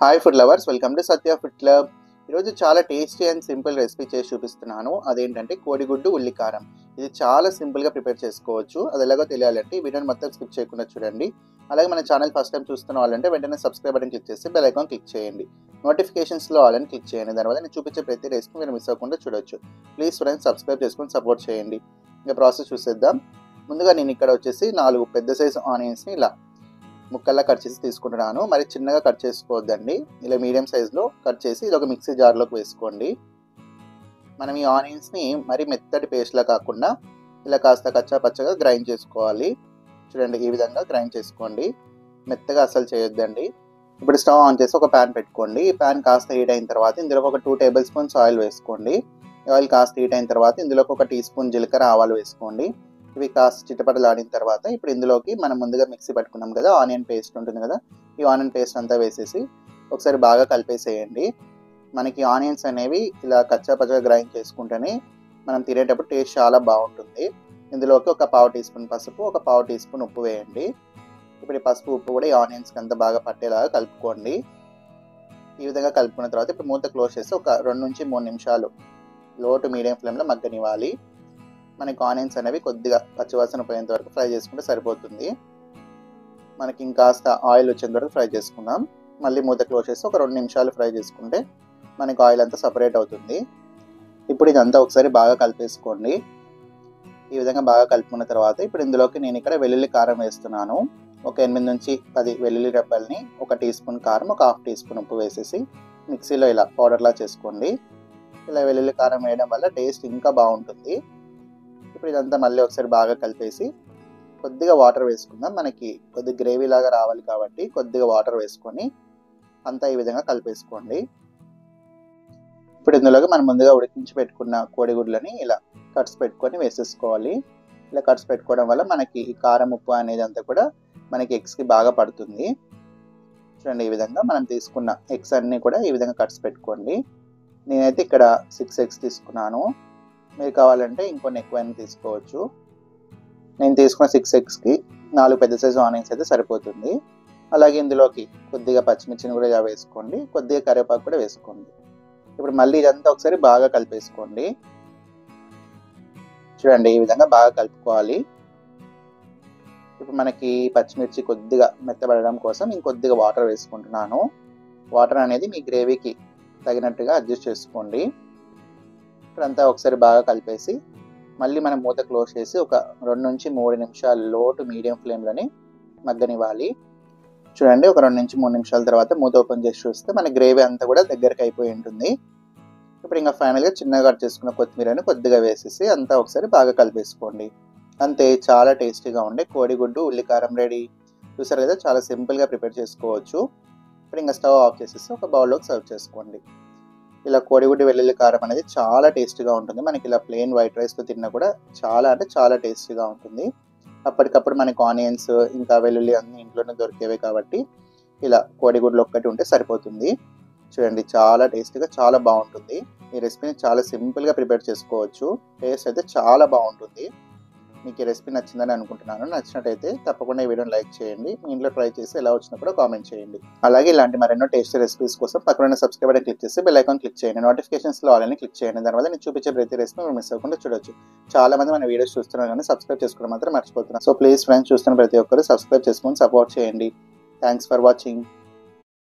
Hi food lovers, welcome to Satya food club. ఈరోజు చాలా tasty and simple recipe చేసి చూపిస్తున్నాను. అదేంటంటే కోడిగుడ్డు ఉల్లికారం. ఇది చాలా సింపుల్గా ప్రిపేర్ చేసుకోవచ్చు. అది ఎలాగో తెలియాలంటే ఈ వీడియోని మొత్తం స్కిప్ చేయకుండా చూడండి. అలాగే మన ఛానల్ ఫస్ట్ టైం చూస్తున్న వాళ్ళంటే వెంటనే సబ్స్క్రైబ్ బటన్ క్లిక్ చేసి బెల్ ఐకాన్ క్లిక్ చేయండి. నోటిఫికేషన్స్లో ఆల్ అని క్లిక్ చేయండి. దానివల్ల నేను చూపించే ప్రతి రెసిపీ మీరు మిస్ అవ్వకుండా చూడొచ్చు. ప్లీజ్ ఫ్రెండ్స్ సబ్స్క్రైబ్ చేసుకొని సపోర్ట్ చేయండి. ఇంకా ప్రాసెస్ చూసేద్దాం. ముందుగా నేను ఇక్కడ వచ్చేసి 4 పెద్ద సైజు ఆనియన్స్ని ఇలా ముక్కల్లా కట్ చేసి తీసుకుంటున్నాను. మరి చిన్నగా కట్ చేసుకోవద్దండి. ఇలా మీడియం సైజులో కట్ చేసి ఇది ఒక మిక్సీ జార్లోకి వేసుకోండి. మనం ఈ ఆనియన్స్ని మరి మెత్తటి పేస్ట్లా కాకుండా ఇలా కాస్త కచ్చా పచ్చగా గ్రైండ్ చేసుకోవాలి. చూడండి, ఈ విధంగా గ్రైండ్ చేసుకోండి. మెత్తగా అస్సలు చేయొద్దండి. ఇప్పుడు స్టవ్ ఆన్ చేసి ఒక ప్యాన్ పెట్టుకోండి. ఈ ప్యాన్ కాస్త హీట్ అయిన తర్వాత ఇందులో ఒక 2 టేబుల్ స్పూన్స్ ఆయిల్ వేసుకోండి. ఆయిల్ కాస్త హీట్ అయిన తర్వాత ఇందులోకి ఒక టీ స్పూన్ జీలకర్ర ఆవాలు వేసుకోండి. ఇవి కాస్త చిటపటలాడిన తర్వాత ఇప్పుడు ఇందులోకి మనం ముందుగా మిక్సీ పట్టుకున్నాం కదా, ఆనియన్ పేస్ట్ ఉంటుంది కదా, ఈ ఆనియన్ పేస్ట్ అంతా వేసేసి ఒకసారి బాగా కలిపేసేయండి. మనకి ఆనియన్స్ అనేవి ఇలా కచ్చా పచ్చగా గ్రైండ్ చేసుకుంటేనే మనం తినేటప్పుడు టేస్ట్ చాలా బాగుంటుంది. ఇందులోకి ఒక 1/2 టీ స్పూన్ పసుపు, ఒక 1/2 టీ స్పూన్ ఉప్పు వేయండి. ఇప్పుడు ఈ పసుపు ఉప్పు కూడా ఈ ఆనియన్స్కి అంతా బాగా పట్టేలాగా కలుపుకోండి. ఈ విధంగా కలుపుకున్న తర్వాత ఇప్పుడు మూత క్లోజ్ చేసి ఒక 2 నుంచి 3 నిమిషాలు లో టు మీడియం ఫ్లేమ్లో మగ్గనివ్వాలి. మనకి ఆనియన్స్ అనేవి కొద్దిగా పచ్చివాసన పోయేంత వరకు ఫ్రై చేసుకుంటే సరిపోతుంది. మనకి ఇంకాస్త ఆయిల్ వచ్చేంత వరకు ఫ్రై చేసుకుందాం. మళ్ళీ మూత క్లోజ్ చేసి ఒక 2 నిమిషాలు ఫ్రై చేసుకుంటే మనకి ఆయిల్ అంతా సపరేట్ అవుతుంది. ఇప్పుడు ఇదంతా ఒకసారి బాగా కలిపేసుకోండి. ఈ విధంగా బాగా కలుపుకున్న తర్వాత ఇప్పుడు ఇందులోకి నేను ఇక్కడ వెల్లుల్లి కారం వేస్తున్నాను. ఒక 8 నుంచి 10 వెల్లుల్లి రెబ్బల్ని, 1 టీ స్పూన్ కారం, ఒక 1/2 టీ స్పూన్ ఉప్పు వేసేసి మిక్సీలో ఇలా పౌడర్లా చేసుకోండి. ఇలా వెల్లుల్లి కారం వేయడం వల్ల టేస్ట్ ఇంకా బాగుంటుంది. ఇప్పుడు ఇదంతా మళ్ళీ ఒకసారి బాగా కలిపేసి కొద్దిగా వాటర్ వేసుకుందాం. మనకి కొద్దిగా గ్రేవీ లాగా రావాలి కాబట్టి కొద్దిగా వాటర్ వేసుకొని అంతా ఈ విధంగా కలిపేసుకోండి. ఇప్పుడు ఇందులోకి మనం ముందుగా ఉడికించి పెట్టుకున్న కోడిగుడ్లని ఇలా కట్స్ పెట్టుకొని వేసేసుకోవాలి. ఇలా కట్స్ పెట్టుకోవడం వల్ల మనకి ఈ కారం ఉప్పు అనేది అంతా కూడా మనకి ఎగ్స్కి బాగా పడుతుంది. చూడండి, ఈ విధంగా మనం తీసుకున్న ఎగ్స్ అన్నీ కూడా ఈ విధంగా కట్స్ పెట్టుకోండి. నేనైతే ఇక్కడ 6 ఎగ్స్ తీసుకున్నాను. మీరు కావాలంటే ఇంకొన్ని ఎక్కువైనా తీసుకోవచ్చు. నేను తీసుకున్న 6 ఎగ్స్కి 4 పెద్ద సైజు ఆనియన్స్ అయితే సరిపోతుంది. అలాగే ఇందులోకి కొద్దిగా పచ్చిమిర్చిని కూడా వేసుకోండి, కొద్దిగా కరివేపాకు కూడా వేసుకోండి. ఇప్పుడు మళ్ళీ ఇదంతా ఒకసారి బాగా కలిపేసుకోండి. చూడండి, ఈ విధంగా బాగా కలుపుకోవాలి. ఇప్పుడు మనకి పచ్చిమిర్చి కొద్దిగా మెత్తబడడం కోసం ఇంకొద్దిగా వాటర్ వేసుకుంటున్నాను. వాటర్ అనేది మీ గ్రేవీకి తగినట్టుగా అడ్జస్ట్ చేసుకోండి. ఇప్పుడంతా ఒకసారి బాగా కలిపేసి మళ్ళీ మనం మూత క్లోజ్ చేసి ఒక 2 నుంచి 3 నిమిషాలు లో టు మీడియం ఫ్లేమ్లోని మగ్గనివ్వాలి. చూడండి, ఒక 2 నుంచి 3 నిమిషాల తర్వాత మూత ఓపెన్ చేసి చూస్తే మన గ్రేవీ అంతా కూడా దగ్గరికి అయిపోయి ఉంటుంది. ఇప్పుడు ఇంకా ఫైనల్గా చిన్నగా కట్ చేసుకున్న కొత్తిమీరని కొద్దిగా వేసేసి అంతా ఒకసారి బాగా కలిపేసుకోండి. అంతే, చాలా టేస్టీగా ఉండే కోడిగుడ్డు ఉల్లికారం రెడీ. చూసారు కదా, చాలా సింపుల్గా ప్రిపేర్ చేసుకోవచ్చు. ఇప్పుడు ఇంకా స్టవ్ ఆఫ్ చేసేసి ఒక బౌల్లోకి సర్వ్ చేసుకోండి. ఇలా కోడిగుడ్డు వెల్లుల్లి కారం అనేది చాలా టేస్టీగా ఉంటుంది. మనకి ఇలా ప్లెయిన్ వైట్ రైస్తో తిన్నా కూడా చాలా అంటే చాలా టేస్టీగా ఉంటుంది. అప్పటికప్పుడు మనకి ఆనియన్స్ ఇంకా వెల్లుల్లి అన్నీ ఇంట్లోనే దొరికేవే కాబట్టి ఇలా కోడిగుడ్లు ఒక్కటి ఉంటే సరిపోతుంది. చూడండి, చాలా టేస్టీగా చాలా బాగుంటుంది. ఈ రెసిపీని చాలా సింపుల్గా ప్రిపేర్ చేసుకోవచ్చు. టేస్ట్ అయితే చాలా బాగుంటుంది. మీకు ఈ రెసిపీ నచ్చిందని అనుకుంటున్నాను. నచ్చినట్టయితే తప్పకుండా ఈ వీడియోని లైక్ చేయండి. మీ ఇంట్లో ట్రై చేసి ఎలా వచ్చినా కూడా కామెంట్ చేయండి. అలాగే ఇలాంటి మరెన్నో టేస్టీ రెసిపీస్ కోసం పక్కన సబ్స్క్రైబ్ బటన్ క్లిక్ చేసి బెల్ ఐకాన్ క్లిక్ చేయండి. నోటిఫికేషన్స్లో ఆల్ అని క్లిక్ చేయండి. దానివల్ల నేను చూపించే ప్రతి రెసిపీ మీరు మిస్ అవ్వకుండా చూడొచ్చు. చాలా మంది మన వీడియోస్ చూస్తున్నారు కానీ సబ్స్క్రైబ్ చేసుకోవడం మాత్రం మర్చిపోతున్నారు. సో ప్లీజ్ ఫ్రెండ్స్, చూస్తున్న ప్రతి ఒక్కరు సబ్స్క్రైబ్ చేసుకొని సపోర్ట్ చేయండి. Thanks for watching.